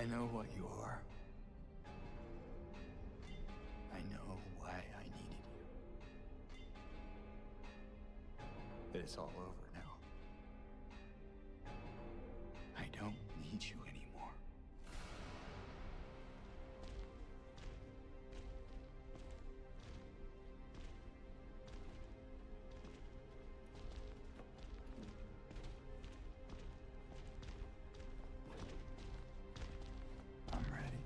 I know what you are. I know why I needed you. But it's all over now. I don't need you anymore. I'm ready.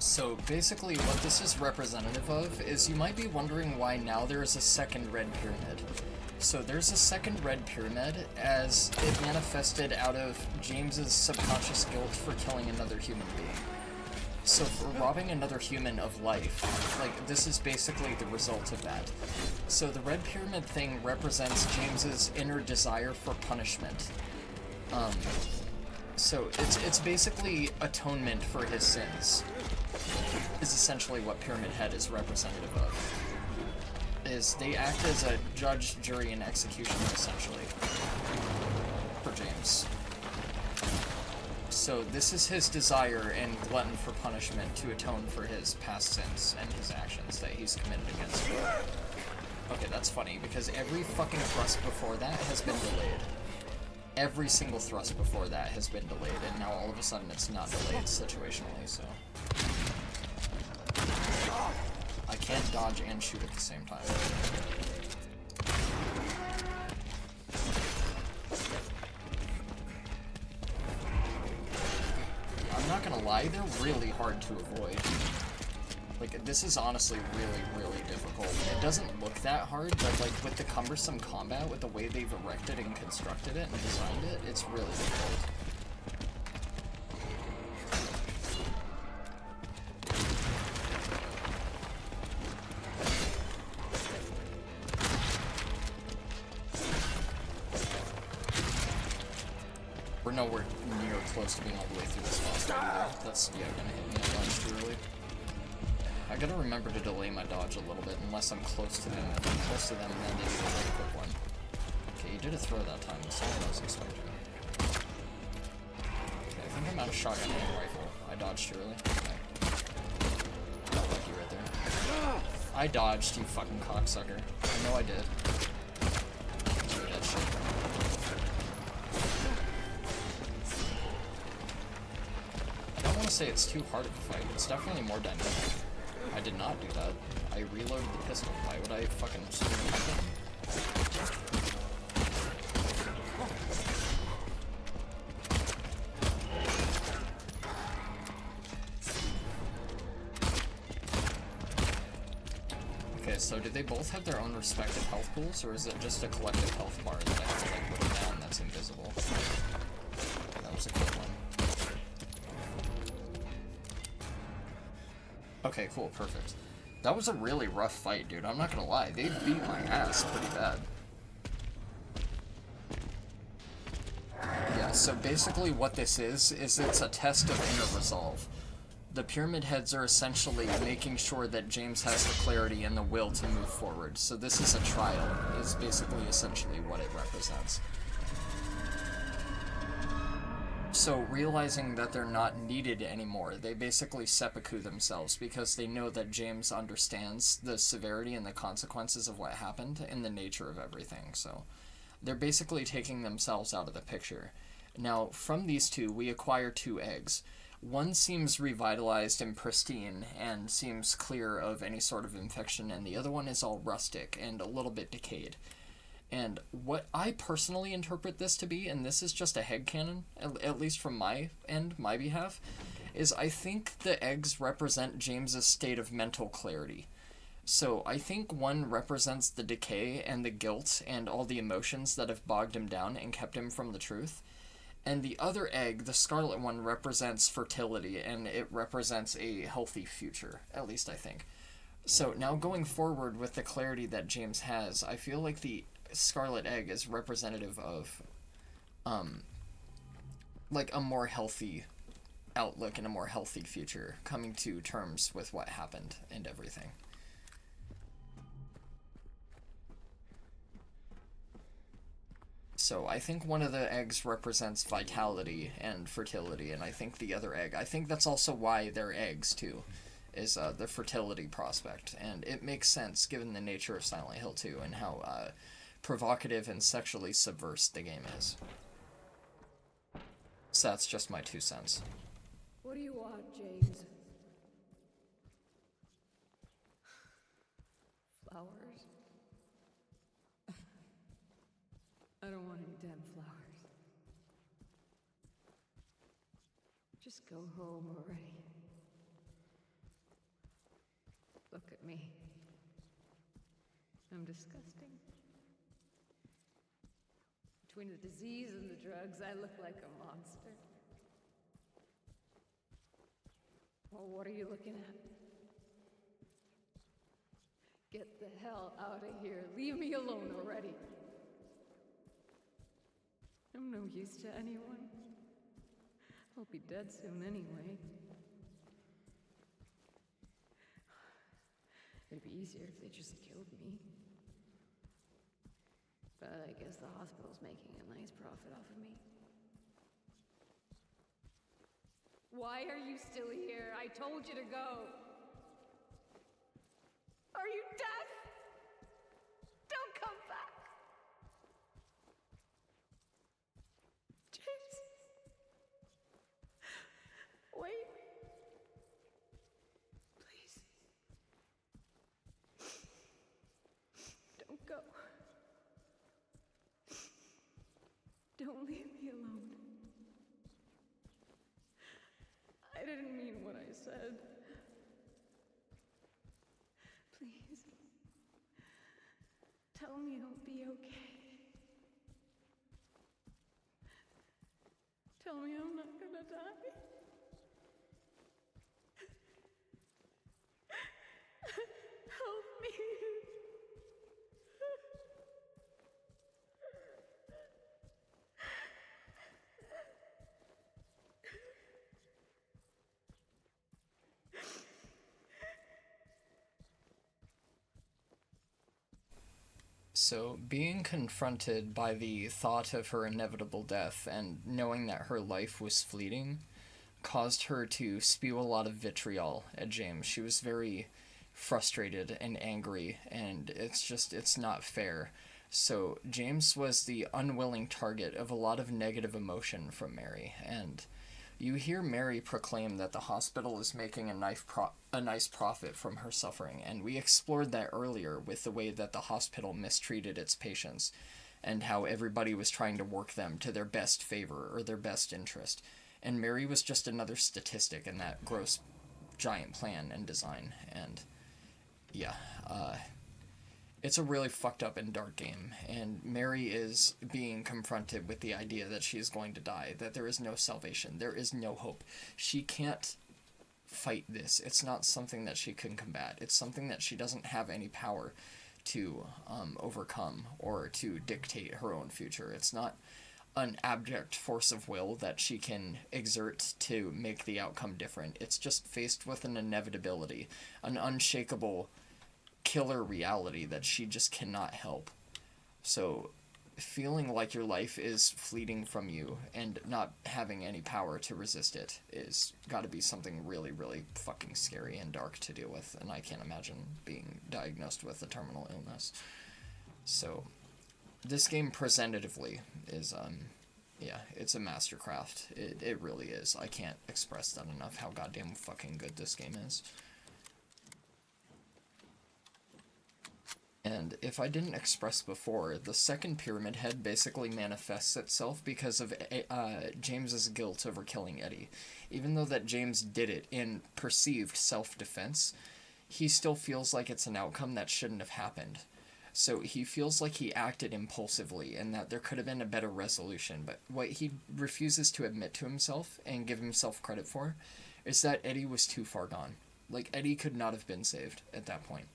So basically what this is representative of is you might be wondering why now there is a second red pyramid. So there's a second red pyramid as it manifested out of James's subconscious guilt for killing another human being. So for robbing another human of life, like, this is basically the result of that. So the red pyramid thing represents James's inner desire for punishment. So it's basically atonement for his sins, is essentially what Pyramid Head is representative of. Is they act as a judge, jury, and executioner, essentially, for James. So this is his desire and glutton for punishment to atone for his past sins and his actions that he's committed against him. Okay, that's funny, because every fucking thrust before that has been delayed. Every single thrust before that has been delayed, and now all of a sudden it's not delayed situationally, so... I can't dodge and shoot at the same time. I'm not gonna lie, they're really hard to avoid. Like, this is honestly really, really difficult. It doesn't look that hard, but like, with the cumbersome combat, with the way they've erected and constructed it and designed it, it's really difficult. We're nowhere near close to being all the way through this boss fight either. That's, yeah, gonna hit me a bunch too early. I gotta remember to delay my dodge a little bit unless I'm close to them. If I'm close to them, then they do a very quick one. Okay, you did a throw that time. That's not what I was expecting. Okay, I think I'm out of shotgun and rifle. I dodged too early. Okay. Got lucky right there. I dodged, you fucking cocksucker. I know I did. Do that shit. I don't want to say it's too hard of a fight. It's definitely more dynamic. I did not do that. I reloaded the pistol. Why would I fucking swing the weapon? Okay, so do they both have their own respective health pools, or is it just a collective health bar that I have to like put down that's invisible? That was a good one. Okay, cool, perfect. That was a really rough fight, dude. I'm not gonna lie. They beat my ass pretty bad. Yeah, so basically what this is it's a test of inner resolve. The Pyramid Heads are essentially making sure that James has the clarity and the will to move forward. So this is a trial, is basically essentially what it represents. So realizing that they're not needed anymore, they basically seppuku themselves because they know that James understands the severity and the consequences of what happened and the nature of everything. So they're basically taking themselves out of the picture. Now, from these two, we acquire 2 eggs. One seems revitalized and pristine and seems clear of any sort of infection, and the other one is all rustic and a little bit decayed. And what I personally interpret this to be, and this is just a headcanon, at least from my end, my behalf, is I think the eggs represent James's state of mental clarity. So I think one represents the decay and the guilt and all the emotions that have bogged him down and kept him from the truth. And the other egg, the scarlet one, represents fertility, and it represents a healthy future, at least I think. So now going forward with the clarity that James has, I feel like the scarlet egg is representative of like a more healthy outlook and a more healthy future, coming to terms with what happened and everything. So I think one of the eggs represents vitality and fertility, and I think the other egg, I think that's also why they're eggs too, is the fertility prospect, and it makes sense given the nature of Silent Hill 2 and how provocative and sexually subversive the game is. So that's just my 2 cents. What do you want, James? Flowers? I don't want any damn flowers. Just go home already. Look at me. I'm disgusting. Between the disease and the drugs, I look like a monster. Well, what are you looking at? Get the hell out of here. Leave me alone already. I'm no use to anyone. I'll be dead soon anyway. It'd be easier if they just killed me. But I guess the hospital's making a nice profit off of me. Why are you still here? I told you to go. Are you deaf? Don't come back. James. Wait. Please. Don't go. Don't leave me alone. I didn't mean what I said. Please. Tell me I'll be okay. Tell me I'm not gonna die. Help me. So, being confronted by the thought of her inevitable death and knowing that her life was fleeting caused her to spew a lot of vitriol at James. She was very frustrated and angry, and it's not fair. So, James was the unwilling target of a lot of negative emotion from Mary, and you hear Mary proclaim that the hospital is making a nice profit from her suffering, and we explored that earlier with the way that the hospital mistreated its patients and how everybody was trying to work them to their best favor or their best interest. And Mary was just another statistic in that gross giant plan and design. And yeah, it's a really fucked up and dark game, and Mary is being confronted with the idea that she is going to die, that there is no salvation, there is no hope. She can't fight this. It's not something that she can combat. It's something that she doesn't have any power to overcome or to dictate her own future. It's not an abject force of will that she can exert to make the outcome different. It's just faced with an inevitability, an unshakable killer reality that she just cannot help. So feeling like your life is fleeting from you and not having any power to resist it is got to be something really, really fucking scary and dark to deal with, and I can't imagine being diagnosed with a terminal illness. So this game presentatively is yeah, it's a mastercraft. It really is. I can't express that enough, how goddamn fucking good this game is. And if I didn't express before, the second Pyramid Head basically manifests itself because of James's guilt over killing Eddie. Even though that James did it in perceived self-defense, he still feels like it's an outcome that shouldn't have happened. So he feels like he acted impulsively and that there could have been a better resolution, but what he refuses to admit to himself and give himself credit for is that Eddie was too far gone. Like, Eddie could not have been saved at that point.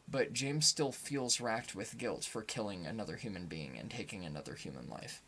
But James still feels racked with guilt for killing another human being and taking another human life.